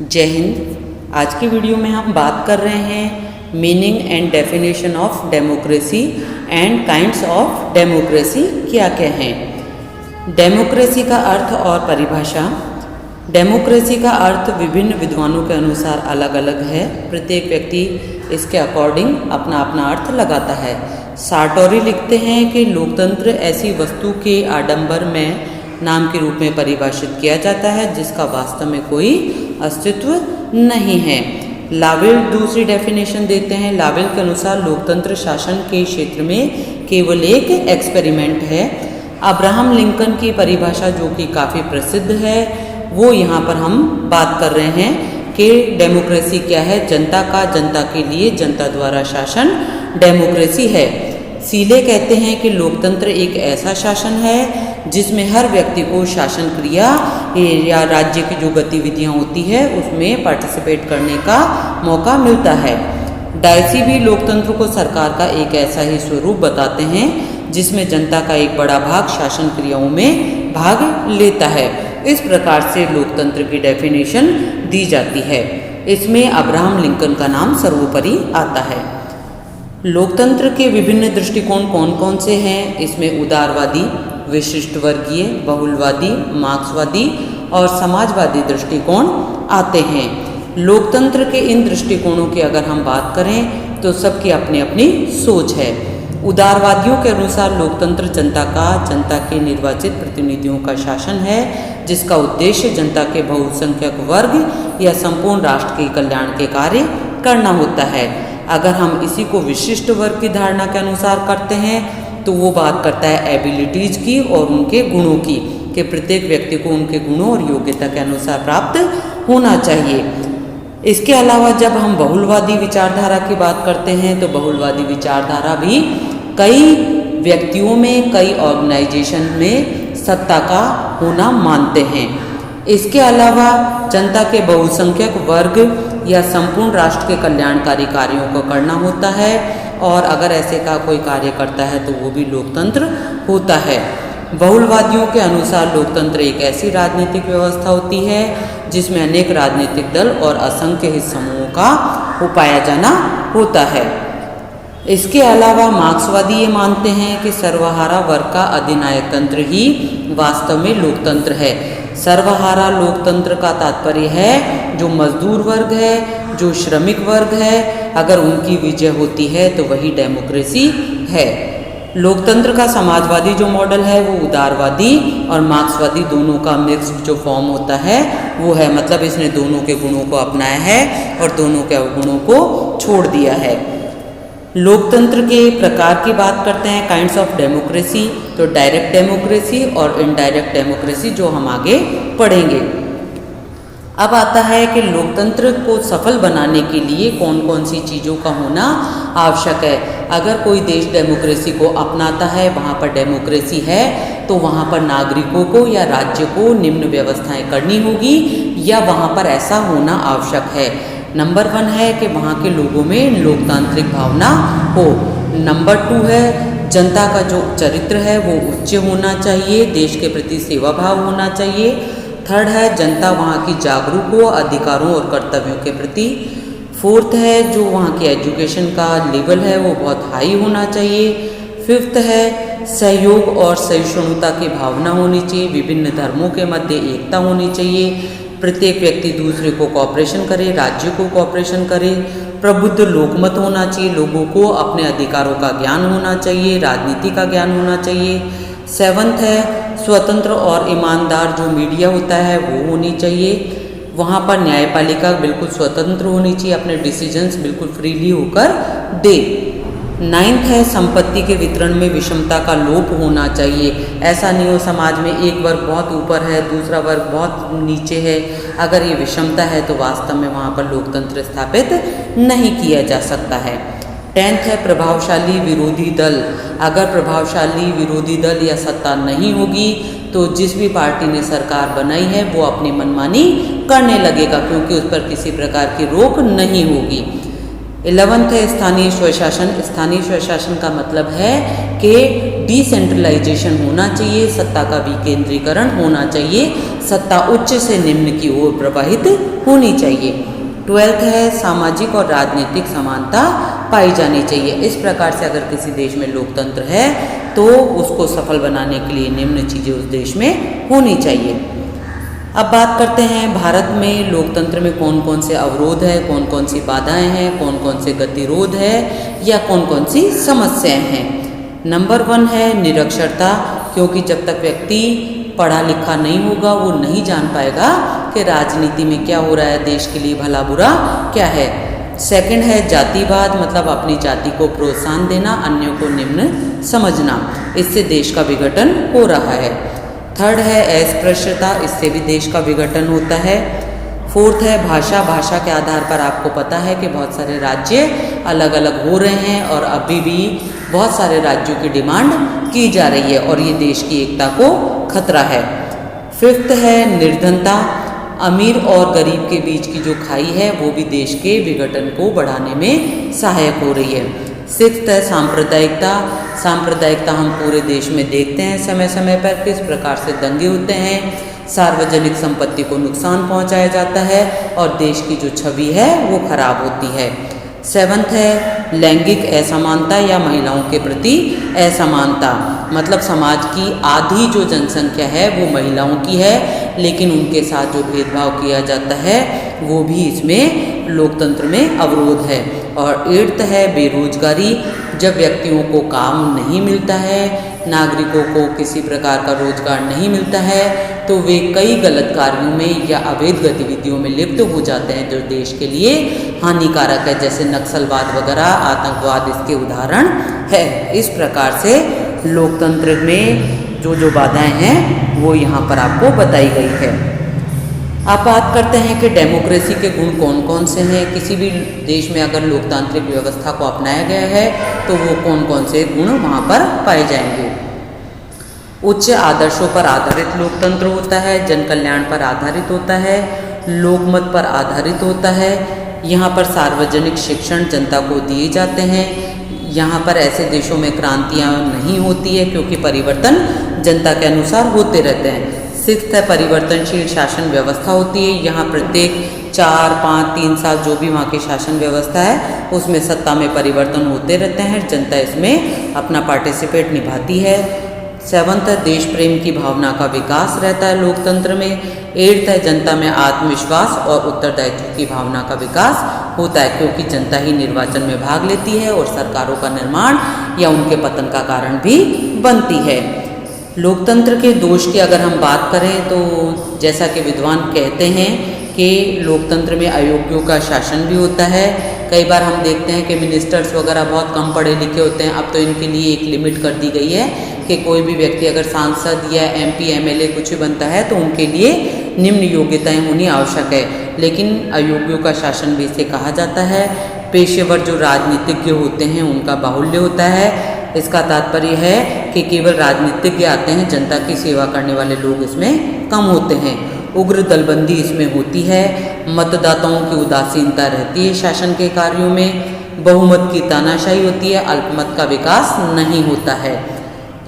जय हिंद। आज की वीडियो में हम बात कर रहे हैं meaning and definition of democracy and kinds of democracy क्या क्या हैं। डेमोक्रेसी का अर्थ और परिभाषा। डेमोक्रेसी का अर्थ विभिन्न विद्वानों के अनुसार अलग अलग है। प्रत्येक व्यक्ति इसके अकॉर्डिंग अपना अपना अर्थ लगाता है। सार्टोरी लिखते हैं कि लोकतंत्र ऐसी वस्तु के आडंबर में नाम के रूप में परिभाषित किया जाता है जिसका वास्तव में कोई अस्तित्व नहीं है। लावेल दूसरी डेफिनेशन देते हैं। लावेल के अनुसार लोकतंत्र शासन के क्षेत्र में केवल एक एक्सपेरिमेंट है। अब्राहम लिंकन की परिभाषा जो कि काफ़ी प्रसिद्ध है वो यहाँ पर हम बात कर रहे हैं कि डेमोक्रेसी क्या है। जनता का जनता के लिए जनता द्वारा शासन डेमोक्रेसी है। सीले कहते हैं कि लोकतंत्र एक ऐसा शासन है जिसमें हर व्यक्ति को शासन क्रिया या राज्य की जो गतिविधियां होती है उसमें पार्टिसिपेट करने का मौका मिलता है। डायसी भी लोकतंत्र को सरकार का एक ऐसा ही स्वरूप बताते हैं जिसमें जनता का एक बड़ा भाग शासन क्रियाओं में भाग लेता है। इस प्रकार से लोकतंत्र की डेफिनेशन दी जाती है। इसमें अब्राहम लिंकन का नाम सर्वोपरि आता है। लोकतंत्र के विभिन्न दृष्टिकोण कौन कौन से हैं? इसमें उदारवादी, विशिष्ट वर्गीय, बहुलवादी, मार्क्सवादी और समाजवादी दृष्टिकोण आते हैं। लोकतंत्र के इन दृष्टिकोणों की अगर हम बात करें तो सबकी अपनी अपनी सोच है। उदारवादियों के अनुसार लोकतंत्र जनता के निर्वाचित प्रतिनिधियों का शासन है जिसका उद्देश्य जनता के बहुसंख्यक वर्ग या संपूर्ण राष्ट्र के कल्याण के कार्य करना होता है। अगर हम इसी को विशिष्ट वर्ग की धारणा के अनुसार करते हैं तो वो बात करता है एबिलिटीज की और उनके गुणों की, कि प्रत्येक व्यक्ति को उनके गुणों और योग्यता के अनुसार प्राप्त होना चाहिए। इसके अलावा जब हम बहुलवादी विचारधारा की बात करते हैं तो बहुलवादी विचारधारा भी कई व्यक्तियों में, कई ऑर्गेनाइजेशन में सत्ता का होना मानते हैं। इसके अलावा जनता के बहुसंख्यक वर्ग या संपूर्ण राष्ट्र के कल्याणकारी कार्यों को करना होता है और अगर ऐसे का कोई कार्य करता है तो वो भी लोकतंत्र होता है। बहुलवादियों के अनुसार लोकतंत्र एक ऐसी राजनीतिक व्यवस्था होती है जिसमें अनेक राजनीतिक दल और असंख्य हित समूहों का उपाया जाना होता है। इसके अलावा मार्क्सवादी ये मानते हैं कि सर्वहारा वर्ग का अधिनायक तंत्र ही वास्तव में लोकतंत्र है। सर्वहारा लोकतंत्र का तात्पर्य है जो मजदूर वर्ग है, जो श्रमिक वर्ग है, अगर उनकी विजय होती है तो वही डेमोक्रेसी है। लोकतंत्र का समाजवादी जो मॉडल है वो उदारवादी और मार्क्सवादी दोनों का मिक्स्ड जो फॉर्म होता है वो है, मतलब इसने दोनों के गुणों को अपनाया है और दोनों के अवगुणों को छोड़ दिया है। लोकतंत्र के प्रकार की बात करते हैं, काइंड्स ऑफ डेमोक्रेसी, तो डायरेक्ट डेमोक्रेसी और इनडायरेक्ट डेमोक्रेसी जो हम आगे पढ़ेंगे। अब आता है कि लोकतंत्र को सफल बनाने के लिए कौन कौन सी चीज़ों का होना आवश्यक है। अगर कोई देश डेमोक्रेसी को अपनाता है, वहाँ पर डेमोक्रेसी है, तो वहाँ पर नागरिकों को या राज्य को निम्न व्यवस्थाएं करनी होगी या वहाँ पर ऐसा होना आवश्यक है। नंबर 1 है कि वहाँ के लोगों में लोकतांत्रिक भावना हो। नंबर 2 है जनता का जो चरित्र है वो उच्च होना चाहिए, देश के प्रति सेवा भाव होना चाहिए। थर्ड है जनता वहाँ की जागरूक हो अधिकारों और कर्तव्यों के प्रति। फोर्थ है जो वहाँ की एजुकेशन का लेवल है वो बहुत हाई होना चाहिए। फिफ्थ है सहयोग और सहिष्णुता की भावना होनी चाहिए, विभिन्न धर्मों के मध्य एकता होनी चाहिए, प्रत्येक व्यक्ति दूसरे को कॉपरेशन करे, राज्य को कॉपरेशन करे, प्रबुद्ध लोकमत होना चाहिए, लोगों को अपने अधिकारों का ज्ञान होना चाहिए, राजनीति का ज्ञान होना चाहिए। सेवंथ है स्वतंत्र और ईमानदार जो मीडिया होता है वो होनी चाहिए, वहाँ पर न्यायपालिका बिल्कुल स्वतंत्र होनी चाहिए, अपने डिसीजंस बिल्कुल फ्रीली होकर दे। 9th है संपत्ति के वितरण में विषमता का लोप होना चाहिए। ऐसा नहीं हो समाज में एक वर्ग बहुत ऊपर है दूसरा वर्ग बहुत नीचे है, अगर ये विषमता है तो वास्तव में वहाँ पर लोकतंत्र स्थापित नहीं किया जा सकता है। 10th है प्रभावशाली विरोधी दल। अगर प्रभावशाली विरोधी दल या सत्ता नहीं होगी तो जिस भी पार्टी ने सरकार बनाई है वो अपनी मनमानी करने लगेगा क्योंकि उस पर किसी प्रकार की रोक नहीं होगी। 11th है स्थानीय स्वशासन। स्थानीय स्वशासन का मतलब है कि डिसेंट्रलाइजेशन होना चाहिए, सत्ता का विकेंद्रीकरण होना चाहिए, सत्ता उच्च से निम्न की ओर प्रवाहित होनी चाहिए। 12th है सामाजिक और राजनीतिक समानता पाई जानी चाहिए। इस प्रकार से अगर किसी देश में लोकतंत्र है तो उसको सफल बनाने के लिए निम्न चीज़ें उस देश में होनी चाहिए। अब बात करते हैं भारत में लोकतंत्र में कौन कौन से अवरोध है, कौन कौन सी बाधाएं हैं, कौन कौन से गतिरोध है या कौन कौन सी समस्याएं हैं। नंबर 1 है निरक्षरता, क्योंकि जब तक व्यक्ति पढ़ा लिखा नहीं होगा वो नहीं जान पाएगा कि राजनीति में क्या हो रहा है, देश के लिए भला बुरा क्या है। सेकंड है जातिवाद, मतलब अपनी जाति को प्रोत्साहन देना, अन्यों को निम्न समझना, इससे देश का विघटन हो रहा है। थर्ड है अस्पृश्यता, इससे भी देश का विघटन होता है। फोर्थ है भाषा। भाषा के आधार पर आपको पता है कि बहुत सारे राज्य अलग अलग हो रहे हैं और अभी भी बहुत सारे राज्यों की डिमांड की जा रही है और ये देश की एकता को खतरा है। फिफ्थ है निर्धनता, अमीर और गरीब के बीच की जो खाई है वो भी देश के विघटन को बढ़ाने में सहायक हो रही है। सिक्स्थ है सांप्रदायिकता। सांप्रदायिकता हम पूरे देश में देखते हैं समय समय पर किस प्रकार से दंगे होते हैं, सार्वजनिक संपत्ति को नुकसान पहुंचाया जाता है और देश की जो छवि है वो खराब होती है। सेवंथ है लैंगिक असमानता या महिलाओं के प्रति असमानता, मतलब समाज की आधी जो जनसंख्या है वो महिलाओं की है लेकिन उनके साथ जो भेदभाव किया जाता है वो भी इसमें लोकतंत्र में अवरोध है। और एट्थ है बेरोजगारी, जब व्यक्तियों को काम नहीं मिलता है, नागरिकों को किसी प्रकार का रोजगार नहीं मिलता है तो वे कई गलत कार्यों में या अवैध गतिविधियों में लिप्त हो जाते हैं जो देश के लिए हानिकारक है, जैसे नक्सलवाद वगैरह, आतंकवाद इसके उदाहरण है। इस प्रकार से लोकतंत्र में जो बाधाएं हैं वो यहाँ पर आपको बताई गई है। आप बात करते हैं कि डेमोक्रेसी के गुण कौन कौन से हैं। किसी भी देश में अगर लोकतांत्रिक व्यवस्था को अपनाया गया है तो वो कौन कौन से गुण वहाँ पर पाए जाएंगे। उच्च आदर्शों पर आधारित लोकतंत्र होता है, जन कल्याण पर आधारित होता है, लोकमत पर आधारित होता है। यहाँ पर सार्वजनिक शिक्षण जनता को दिए जाते हैं। यहाँ पर ऐसे देशों में क्रांतियाँ नहीं होती है क्योंकि परिवर्तन जनता के अनुसार होते रहते हैं। सिक्स्थ है परिवर्तनशील शासन व्यवस्था होती है। यहाँ प्रत्येक 4, 5, 3 साल जो भी वहाँ की शासन व्यवस्था है उसमें सत्ता में परिवर्तन होते रहते हैं, जनता इसमें अपना पार्टिसिपेट निभाती है। सेवंथ है देश प्रेम की भावना का विकास रहता है लोकतंत्र में। एट्थ है जनता में आत्मविश्वास और उत्तरदायित्व की भावना का विकास होता है क्योंकि जनता ही निर्वाचन में भाग लेती है और सरकारों का निर्माण या उनके पतन का कारण भी बनती है। लोकतंत्र के दोष की अगर हम बात करें तो जैसा कि विद्वान कहते हैं कि लोकतंत्र में अयोग्यों का शासन भी होता है। कई बार हम देखते हैं कि मिनिस्टर्स वगैरह बहुत कम पढ़े लिखे होते हैं। अब तो इनके लिए एक लिमिट कर दी गई है कि कोई भी व्यक्ति अगर सांसद या MP MLA कुछ भी बनता है तो उनके लिए निम्न योग्यताएं होनी आवश्यक है, लेकिन अयोग्यों का शासन भी इसे कहा जाता है। पेशेवर जो राजनीतिज्ञ होते हैं उनका बाहुल्य होता है। इसका तात्पर्य है कि केवल राजनीतिज्ञ आते हैं, जनता की सेवा करने वाले लोग इसमें कम होते हैं। उग्र दलबंदी इसमें होती है। मतदाताओं की उदासीनता रहती है शासन के कार्यों में। बहुमत की तानाशाही होती है। अल्पमत का विकास नहीं होता है।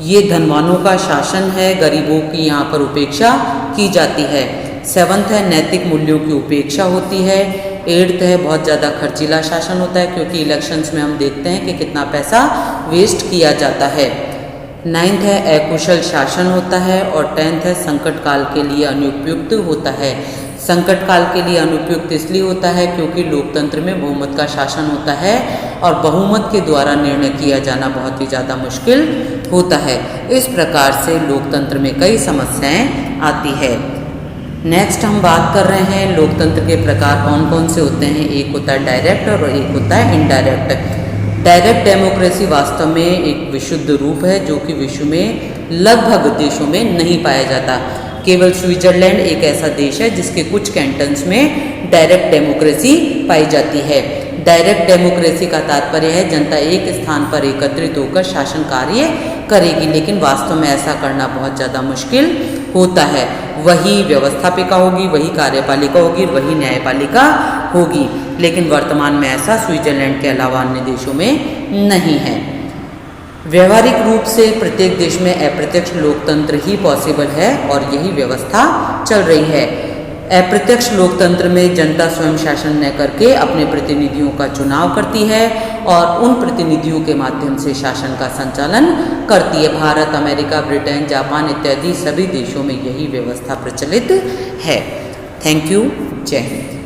ये धनवानों का शासन है, गरीबों की यहाँ पर उपेक्षा की जाती है। सेवंथ है नैतिक मूल्यों की उपेक्षा होती है। एट्थ है बहुत ज़्यादा खर्चीला शासन होता है क्योंकि इलेक्शंस में हम देखते हैं कि कितना पैसा वेस्ट किया जाता है। नाइन्थ है अकुशल शासन होता है और 10th है संकट काल के लिए अनुपयुक्त होता है। संकट काल के लिए अनुपयुक्त इसलिए होता है क्योंकि लोकतंत्र में बहुमत का शासन होता है और बहुमत के द्वारा निर्णय किया जाना बहुत ही ज़्यादा मुश्किल होता है। इस प्रकार से लोकतंत्र में कई समस्याएं आती है। नेक्स्ट हम बात कर रहे हैं लोकतंत्र के प्रकार कौन कौन से होते हैं। एक होता है डायरेक्ट और एक होता है इनडायरेक्ट। डायरेक्ट डेमोक्रेसी वास्तव में एक विशुद्ध रूप है जो कि विश्व में लगभग देशों में नहीं पाया जाता। केवल स्विट्जरलैंड एक ऐसा देश है जिसके कुछ कैंटन्स में डायरेक्ट डेमोक्रेसी पाई जाती है। डायरेक्ट डेमोक्रेसी का तात्पर्य है जनता एक स्थान पर एकत्रित होकर शासन कार्य करेगी, लेकिन वास्तव में ऐसा करना बहुत ज़्यादा मुश्किल होता है। वही व्यवस्थापिका होगी, वही कार्यपालिका होगी, वही न्यायपालिका होगी, लेकिन वर्तमान में ऐसा स्विट्जरलैंड के अलावा अन्य देशों में नहीं है। व्यवहारिक रूप से प्रत्येक देश में अप्रत्यक्ष लोकतंत्र ही पॉसिबल है और यही व्यवस्था चल रही है। अप्रत्यक्ष लोकतंत्र में जनता स्वयं शासन न करके अपने प्रतिनिधियों का चुनाव करती है और उन प्रतिनिधियों के माध्यम से शासन का संचालन करती है। भारत, अमेरिका, ब्रिटेन, जापान इत्यादि सभी देशों में यही व्यवस्था प्रचलित है। Thank you. जय हिंद।